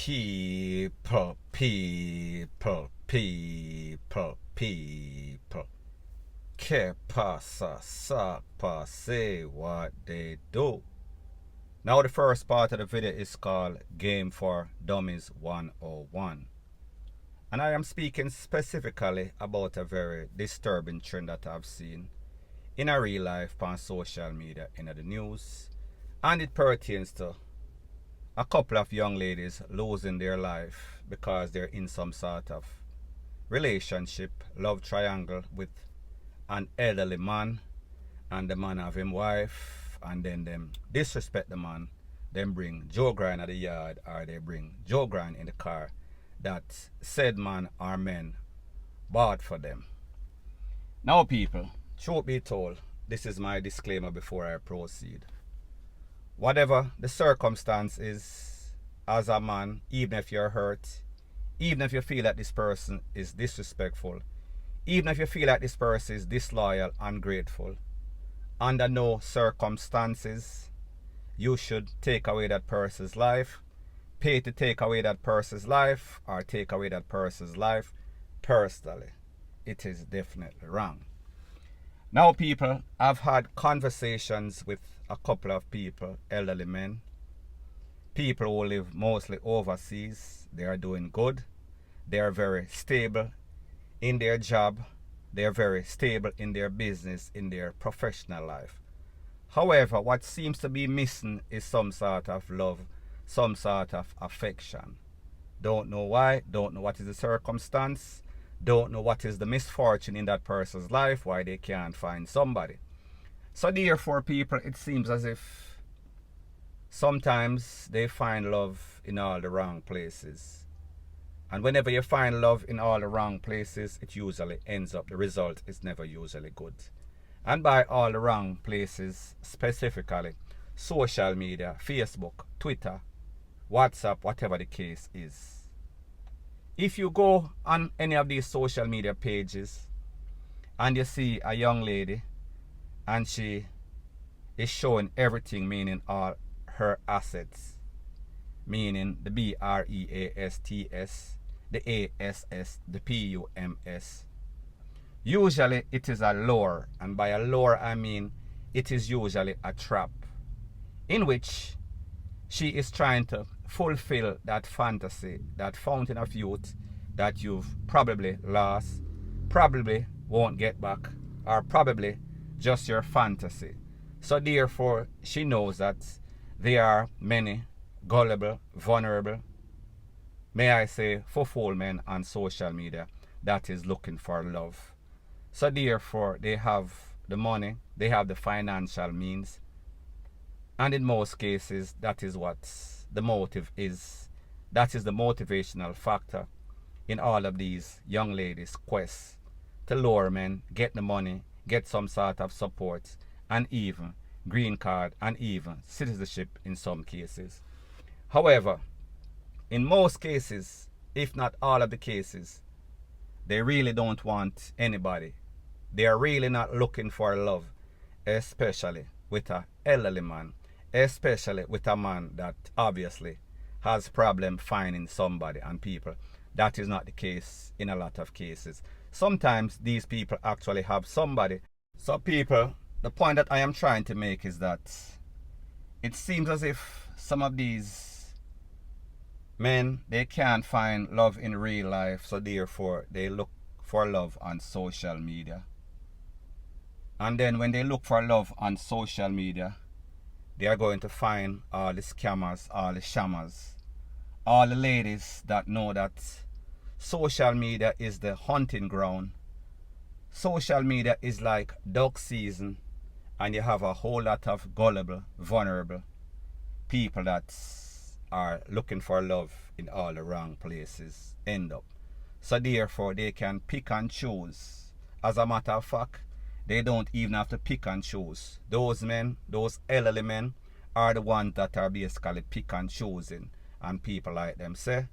People. Que pasa, sapa, say what they do. Now the first part of the video is called Game for Dummies 101. And I am speaking specifically about a very disturbing trend that I've seen in a real life on social media, in the news. And it pertains to a couple of young ladies losing their life because they're in some sort of relationship, love triangle with an elderly man, and the man have him wife, and then them disrespect the man, then bring Joe grind at the yard, or they bring Joe grind in the car that said man or men bought for them. Now people, truth be told, this is my disclaimer before I proceed. Whatever the circumstance is, as a man, even if you're hurt, even if you feel that this person is disrespectful, even if you feel that this person is disloyal, ungrateful, under no circumstances you should take away that person's life, pay to take away that person's life, or take away that person's life personally. It is definitely wrong. Now people, I've had conversations with a couple of people, elderly men, people who live mostly overseas. They are doing good. They are very stable in their job. They are very stable in their business, in their professional life. However, what seems to be missing is some sort of love, some sort of affection. Don't know why, don't know what is the circumstance, don't know what is the misfortune in that person's life, why they can't find somebody. So therefore people, it seems as if sometimes they find love in all the wrong places. And whenever you find love in all the wrong places, it usually ends up, the result is never usually good. And by all the wrong places, specifically social media, Facebook, Twitter, WhatsApp, whatever the case is. If you go on any of these social media pages and you see a young lady and she is showing everything, meaning all her assets, meaning the BREASTS, the ASS, the PUMS. Usually it is a lure, and by a lure I mean it is usually a trap in which she is trying to fulfill that fantasy, that fountain of youth that you've probably lost, probably won't get back, or probably just your fantasy. So therefore she knows that there are many gullible, vulnerable, may I say, fool men on social media that is looking for love. So therefore they have the money, they have the financial means, and in most cases that is what the motive is. That is the motivational factor in all of these young ladies' quests to lure men, get the money, get some sort of support, and even green card, and even citizenship in some cases. However, in most cases, if not all of the cases, they really don't want anybody. They are really not looking for love, especially with an elderly man, especially with a man that obviously has problem finding somebody and people. That is not the case in a lot of cases. Sometimes these people actually have somebody. So people, the point that I am trying to make is that it seems as if some of these men, they can't find love in real life, so therefore they look for love on social media. And then when they look for love on social media, they are going to find all the scammers, all the shammers, all the ladies that know that social media is the hunting ground. Social media is like duck season, and you have a whole lot of gullible, vulnerable people that are looking for love in all the wrong places end up. So therefore they can pick and choose. As a matter of fact, they don't even have to pick and choose. Those men, those elderly men, are the ones that are basically pick and choosing. And people like them say,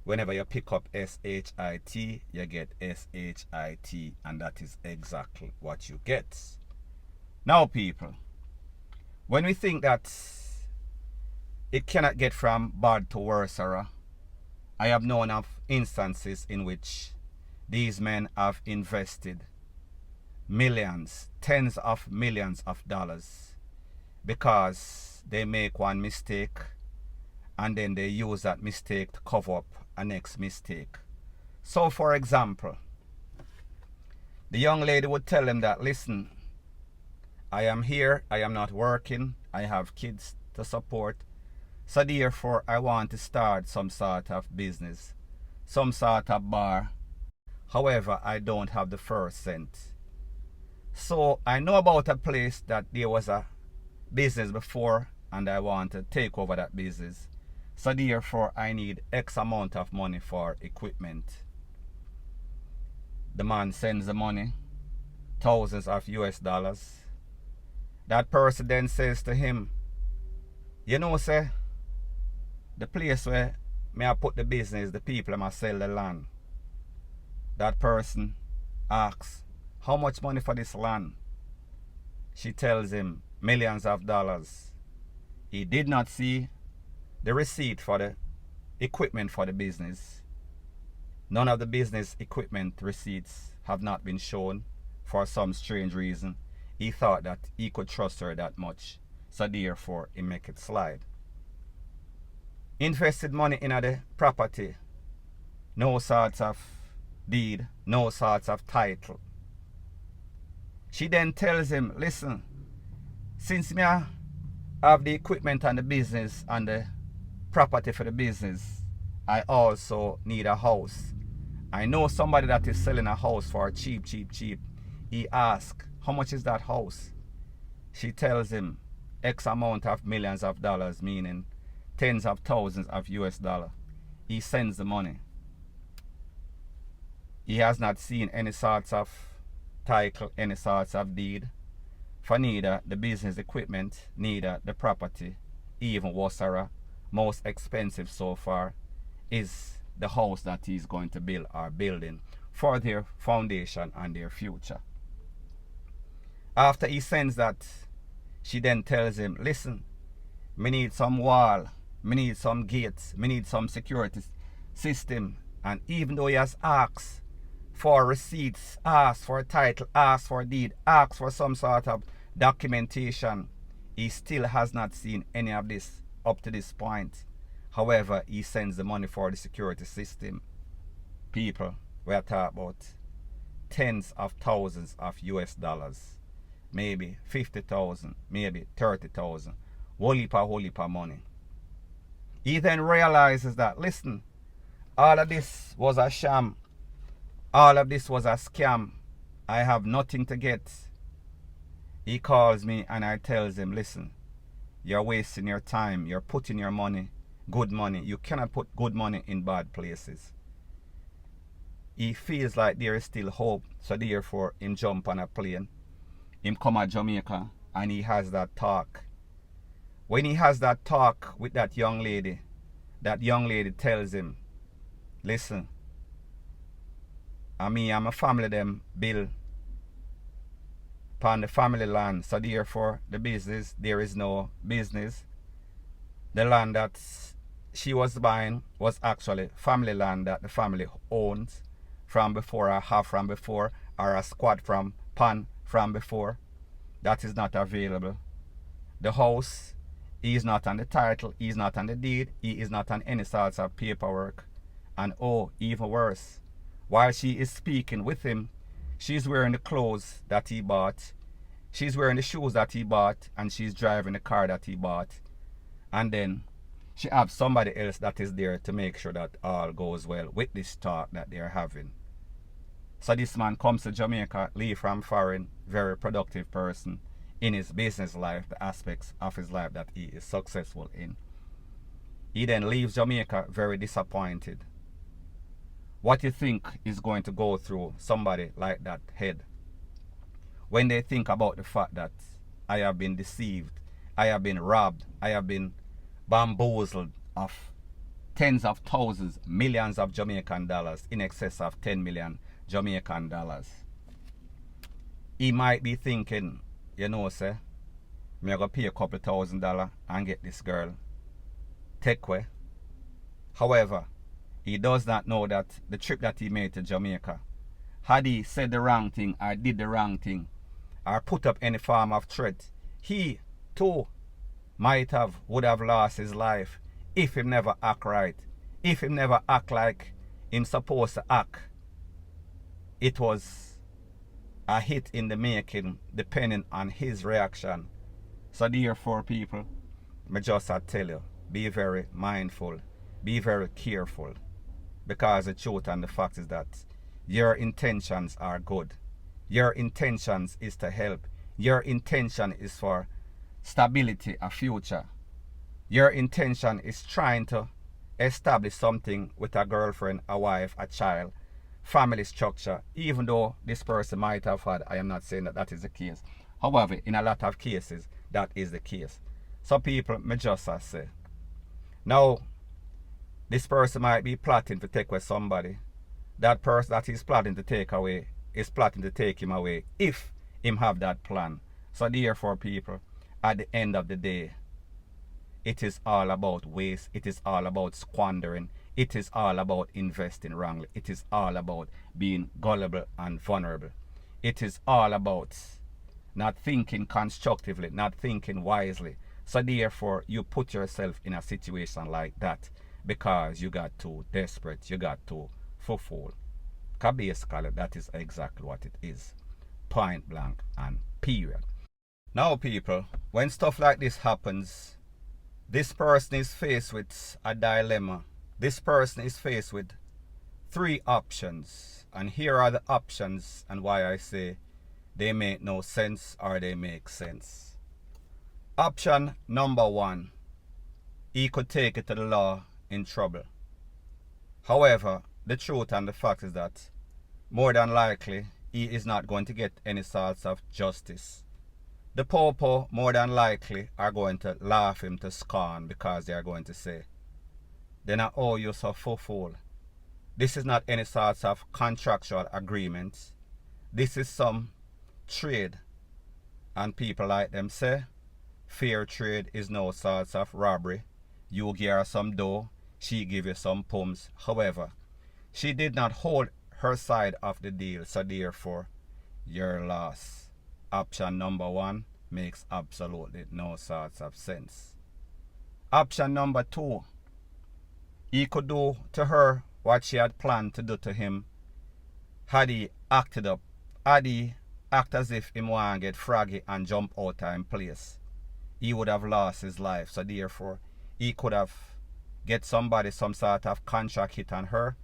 whenever you pick up SHIT, you get SHIT, and that is exactly what you get. Now people, when we think that it cannot get from bad to worse, I have known of instances in which these men have invested millions, tens of millions of dollars, because they make one mistake and then they use that mistake to cover up a next mistake. So for example, the young lady would tell them that, listen, I am here, I am not working, I have kids to support, so therefore I want to start some sort of business, some sort of bar. However, I don't have the first cent. So I know about a place that there was a business before and I want to take over that business. So therefore I need X amount of money for equipment. The man sends the money, thousands of US dollars. That person then says to him, you know, sir, the place where may I put the business, the people must sell the land. That person asks, how much money for this land? She tells him millions of dollars. He did not see the receipt for the equipment for the business. None of the business equipment receipts have not been shown for some strange reason. He thought that he could trust her that much, so therefore he make it slide. Invested money in the property, no sorts of deed, no sorts of title. She then tells him, listen, since me have the equipment and the business and the property for the business, I also need a house. I know somebody that is selling a house for cheap. He asks, how much is that house? She tells him X amount of millions of dollars, meaning tens of thousands of US dollars. He sends the money. He has not seen any sorts of title, any sorts of deed for neither the business equipment, neither the property. Even Wasara, most expensive so far, is the house that he's going to build or building for their foundation and their future. After he sends that, she then tells him, listen, me need some wall, me need some gates, me need some security system. And even though he has asked for receipts, asked for a title, asked for a deed, asked for some sort of documentation, he still has not seen any of this up to this point. However, he sends the money for the security system. People, we are talking about tens of thousands of US dollars, maybe 50,000, maybe 30,000, whole heap of money. He then realizes that, listen, all of this was a sham. All of this was a scam. I have nothing to get. He calls me and I tells him, listen, you're wasting your time. You're putting your money, good money. You cannot put good money in bad places. He feels like there is still hope. So therefore, him jump on a plane. Him come to Jamaica and he has that talk. When he has that talk with that young lady tells him, listen, I'm a family them build upon the family land, so therefore the business, there is no business. The land that she was buying was actually family land that the family owns from before, or have from before, or a squad from pan from before. That is not available. The house, he is not on the title, he is not on the deed, he is not on any sorts of paperwork. And oh, even worse, while she is speaking with him, she's wearing the clothes that he bought, she's wearing the shoes that he bought, and she's driving the car that he bought. And then she has somebody else that is there to make sure that all goes well with this talk that they're having. So this man comes to Jamaica, leave from foreign, very productive person in his business life, the aspects of his life that he is successful in. He then leaves Jamaica very disappointed. What you think is going to go through somebody like that head when they think about the fact that I have been deceived, I have been robbed, I have been bamboozled of tens of thousands, millions of Jamaican dollars, in excess of 10 million Jamaican dollars. He might be thinking, you know, sir, me gonna pay a couple $1,000 and get this girl take away. However, he does not know that the trip that he made to Jamaica, had he said the wrong thing or did the wrong thing or put up any form of threat, he too would have lost his life if he never act right. If he never act like him supposed to act. It was a hit in the making depending on his reaction. So therefore, people, I just tell you, be very mindful, be very careful, because the truth and the fact is that your intentions are good. Your intentions is to help. Your intention is for stability, a future. Your intention is trying to establish something with a girlfriend, a wife, a child, family structure, even though this person might have had, I am not saying that that is the case. However, in a lot of cases, that is the case. So people, me just say, now, this person might be plotting to take away somebody. That person that he's plotting to take away is plotting to take him away if him have that plan. So therefore, people, at the end of the day, it is all about waste. It is all about squandering. It is all about investing wrongly. It is all about being gullible and vulnerable. It is all about not thinking constructively, not thinking wisely. So therefore, you put yourself in a situation like that because you got too desperate, you got too fool. Because basically, that is exactly what it is. Point blank and period. Now, people, when stuff like this happens, this person is faced with a dilemma. This person is faced with 3 options. And here are the options and why I say they make no sense or they make sense. Option number 1, he could take it to the law in trouble. However, the truth and the fact is that more than likely he is not going to get any sorts of justice. The popo more than likely are going to laugh him to scorn because they are going to say, then I owe you so fool. This is not any sorts of contractual agreements. This is some trade. And people like them say, fair trade is no sorts of robbery. You give her some dough, she give you some pums. However, she did not hold her side of the deal, so therefore, your loss. Option number 1 makes absolutely no sorts of sense. Option number 2, he could do to her what she had planned to do to him had he acted up. Had he act as if he want to get froggy and jump out of his place, he would have lost his life. So therefore, he could have get somebody some sort of contract hit on her.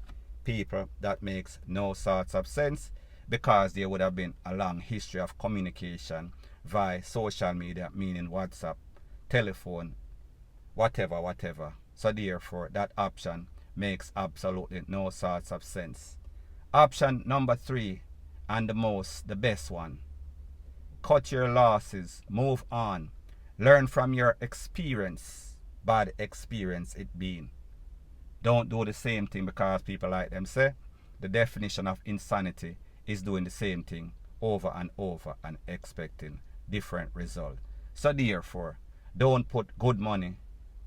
People, that makes no sorts of sense because there would have been a long history of communication via social media, meaning WhatsApp, telephone, whatever. So therefore, that option makes absolutely no sorts of sense. Option number 3, and the best one. Cut your losses, move on, learn from your experience, bad experience it being. Don't do the same thing because people like them say, the definition of insanity is doing the same thing over and over and expecting different results. So therefore, don't put good money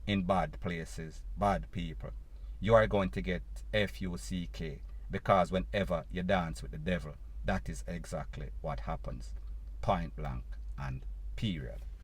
in bad places, bad people. You are going to get FUCK because whenever you dance with the devil, that is exactly what happens. Point blank and period.